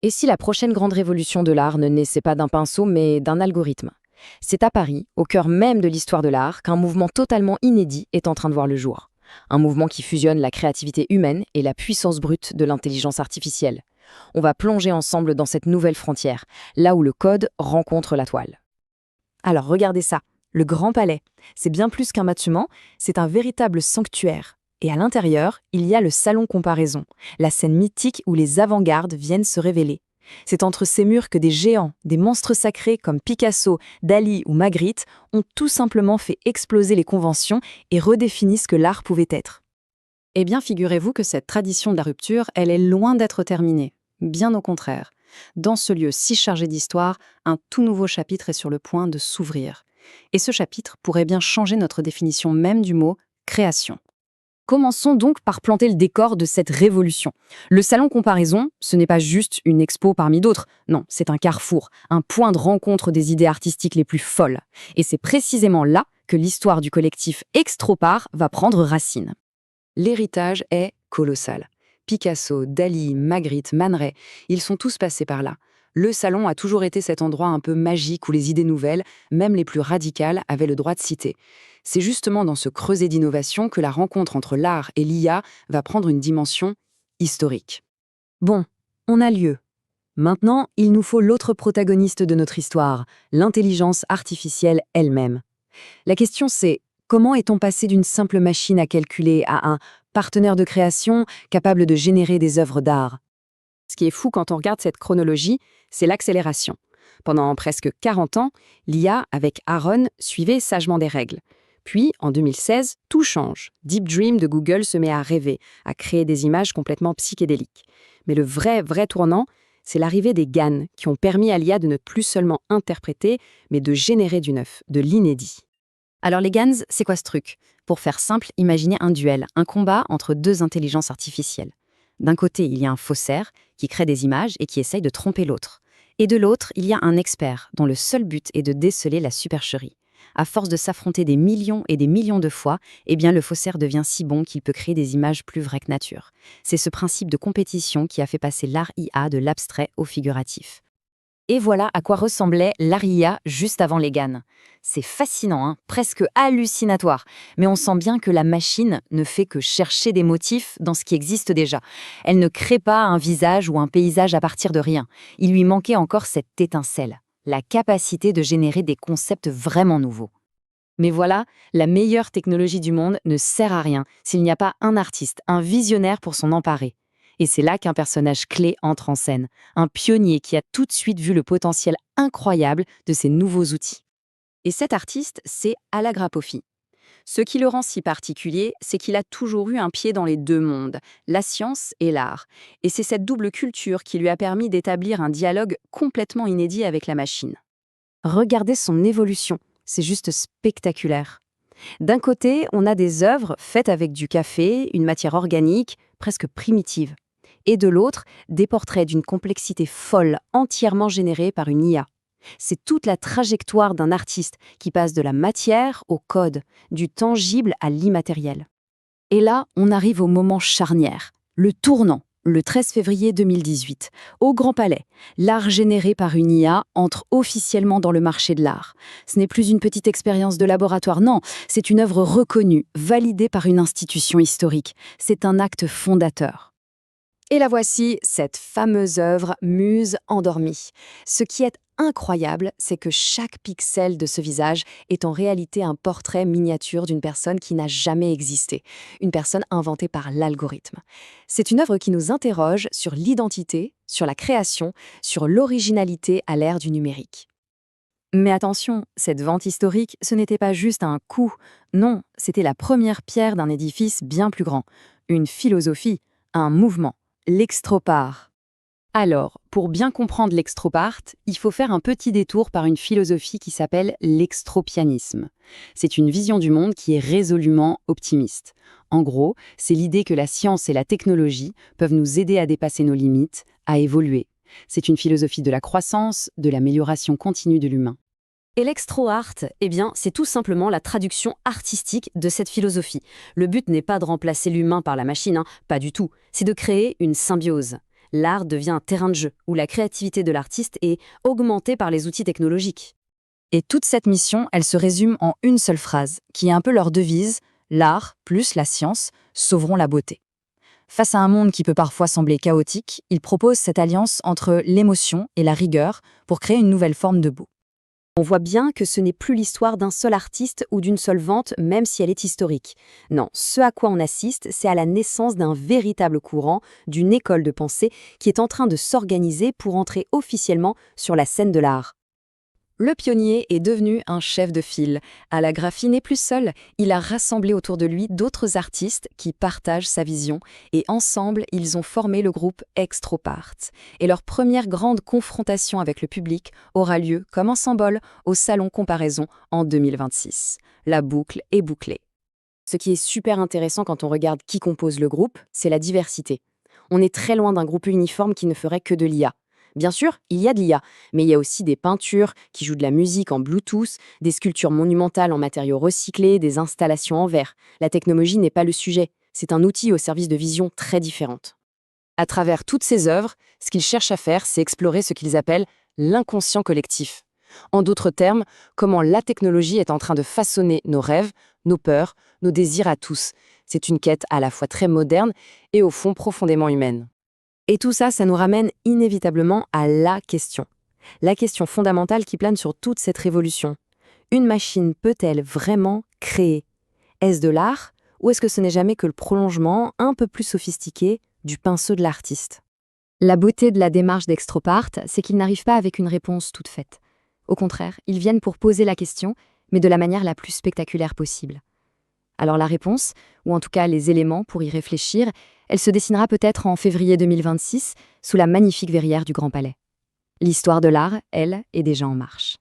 Et si la prochaine grande révolution de l'art ne naissait pas d'un pinceau, mais d'un algorithme? C'est à Paris, au cœur même de l'histoire de l'art, qu'un mouvement totalement inédit est en train de voir le jour. Un mouvement qui fusionne la créativité humaine et la puissance brute de l'intelligence artificielle. On va plonger ensemble dans cette nouvelle frontière, là où le code rencontre la toile. Alors regardez ça, le Grand Palais. C'est bien plus qu'un bâtiment, c'est un véritable sanctuaire. Et à l'intérieur, il y a le salon comparaison, la scène mythique où les avant-gardes viennent se révéler. C'est entre ces murs que des géants, des monstres sacrés comme Picasso, Dali ou Magritte ont tout simplement fait exploser les conventions et redéfini ce que l'art pouvait être. Eh bien, figurez-vous que cette tradition de la rupture, elle est loin d'être terminée. Bien au contraire. Dans ce lieu si chargé d'histoire, un tout nouveau chapitre est sur le point de s'ouvrir. Et ce chapitre pourrait bien changer notre définition même du mot création. Commençons donc par planter le décor de cette révolution. Le salon comparaison, ce n'est pas juste une expo parmi d'autres. Non, c'est un carrefour, un point de rencontre des idées artistiques les plus folles. Et c'est précisément là que l'histoire du collectif Extropart va prendre racine. L'héritage est colossal. Picasso, Dali, Magritte, Man Ray, ils sont tous passés par là. Le salon a toujours été cet endroit un peu magique où les idées nouvelles, même les plus radicales, avaient le droit de citer. C'est justement dans ce creuset d'innovation que la rencontre entre l'art et l'IA va prendre une dimension historique. Bon, on a lieu. Maintenant, il nous faut l'autre protagoniste de notre histoire, l'intelligence artificielle elle-même. La question c'est, comment est-on passé d'une simple machine à calculer à un partenaire de création capable de générer des œuvres d'art? Ce qui est fou quand on regarde cette chronologie, c'est l'accélération. Pendant presque 40 ans, l'IA, avec Aaron, suivait sagement des règles. Puis, en 2016, tout change. Deep Dream de Google se met à rêver, à créer des images complètement psychédéliques. Mais le vrai tournant, c'est l'arrivée des GAN, qui ont permis à l'IA de ne plus seulement interpréter, mais de générer du neuf, de l'inédit. Alors les GANs, c'est quoi ce truc? Pour faire simple, imaginez un duel, un combat entre deux intelligences artificielles. D'un côté, il y a un faussaire qui crée des images et qui essaye de tromper l'autre. Et de l'autre, il y a un expert dont le seul but est de déceler la supercherie. À force de s'affronter des millions et des millions de fois, eh bien le faussaire devient si bon qu'il peut créer des images plus vraies que nature. C'est ce principe de compétition qui a fait passer l'art IA de l'abstrait au figuratif. Et voilà à quoi ressemblait l'art IA juste avant les GAN. C'est fascinant, hein, presque hallucinatoire, mais on sent bien que la machine ne fait que chercher des motifs dans ce qui existe déjà. Elle ne crée pas un visage ou un paysage à partir de rien. Il lui manquait encore cette étincelle, la capacité de générer des concepts vraiment nouveaux. Mais voilà, la meilleure technologie du monde ne sert à rien s'il n'y a pas un artiste, un visionnaire pour s'en emparer. Et c'est là qu'un personnage clé entre en scène, un pionnier qui a tout de suite vu le potentiel incroyable de ces nouveaux outils. Et cet artiste, c'est Alagrapofi. Ce qui le rend si particulier, c'est qu'il a toujours eu un pied dans les deux mondes, la science et l'art. Et c'est cette double culture qui lui a permis d'établir un dialogue complètement inédit avec la machine. Regardez son évolution, c'est juste spectaculaire. D'un côté, on a des œuvres faites avec du café, une matière organique, presque primitive. Et de l'autre, des portraits d'une complexité folle, entièrement générés par une IA. C'est toute la trajectoire d'un artiste qui passe de la matière au code, du tangible à l'immatériel. Et là, on arrive au moment charnière, le tournant, le 13 février 2018, au Grand Palais. L'art généré par une IA entre officiellement dans le marché de l'art. Ce n'est plus une petite expérience de laboratoire, non, c'est une œuvre reconnue, validée par une institution historique. C'est un acte fondateur. Et la voici, cette fameuse œuvre Muse endormie. Ce qui est incroyable, c'est que chaque pixel de ce visage est en réalité un portrait miniature d'une personne qui n'a jamais existé, une personne inventée par l'algorithme. C'est une œuvre qui nous interroge sur l'identité, sur la création, sur l'originalité à l'ère du numérique. Mais attention, cette vente historique, ce n'était pas juste un coup. Non, c'était la première pierre d'un édifice bien plus grand. Une philosophie, un mouvement. L'extropart. Alors, pour bien comprendre l'extropart, il faut faire un petit détour par une philosophie qui s'appelle l'extropianisme. C'est une vision du monde qui est résolument optimiste. En gros, c'est l'idée que la science et la technologie peuvent nous aider à dépasser nos limites, à évoluer. C'est une philosophie de la croissance, de l'amélioration continue de l'humain. Et l'extro-art, eh bien, c'est tout simplement la traduction artistique de cette philosophie. Le but n'est pas de remplacer l'humain par la machine, pas du tout. C'est de créer une symbiose. L'art devient un terrain de jeu où la créativité de l'artiste est augmentée par les outils technologiques. Et toute cette mission, elle se résume en une seule phrase, qui est un peu leur devise: l'art plus la science sauveront la beauté. Face à un monde qui peut parfois sembler chaotique, ils proposent cette alliance entre l'émotion et la rigueur pour créer une nouvelle forme de beau. On voit bien que ce n'est plus l'histoire d'un seul artiste ou d'une seule vente, même si elle est historique. Non, ce à quoi on assiste, c'est à la naissance d'un véritable courant, d'une école de pensée qui est en train de s'organiser pour entrer officiellement sur la scène de l'art. Le pionnier est devenu un chef de file. À la graphie n'est plus seul, il a rassemblé autour de lui d'autres artistes qui partagent sa vision et ensemble, ils ont formé le groupe Extropart. Et leur première grande confrontation avec le public aura lieu comme un symbole au Salon Comparaison en 2026. La boucle est bouclée. Ce qui est super intéressant quand on regarde qui compose le groupe, c'est la diversité. On est très loin d'un groupe uniforme qui ne ferait que de l'IA. Bien sûr, il y a de l'IA, mais il y a aussi des peintures qui jouent de la musique en Bluetooth, des sculptures monumentales en matériaux recyclés, des installations en verre. La technologie n'est pas le sujet, c'est un outil au service de visions très différentes. À travers toutes ces œuvres, ce qu'ils cherchent à faire, c'est explorer ce qu'ils appellent l'inconscient collectif. En d'autres termes, comment la technologie est en train de façonner nos rêves, nos peurs, nos désirs à tous. C'est une quête à la fois très moderne et au fond profondément humaine. Et tout ça, ça nous ramène inévitablement à la question fondamentale qui plane sur toute cette révolution. Une machine peut-elle vraiment créer? Est-ce de l'art ou est-ce que ce n'est jamais que le prolongement un peu plus sophistiqué du pinceau de l'artiste? La beauté de la démarche d'Extropart, c'est qu'ils n'arrivent pas avec une réponse toute faite. Au contraire, ils viennent pour poser la question, mais de la manière la plus spectaculaire possible. Alors la réponse, ou en tout cas les éléments pour y réfléchir, elle se dessinera peut-être en février 2026, sous la magnifique verrière du Grand Palais. L'histoire de l'art, elle, est déjà en marche.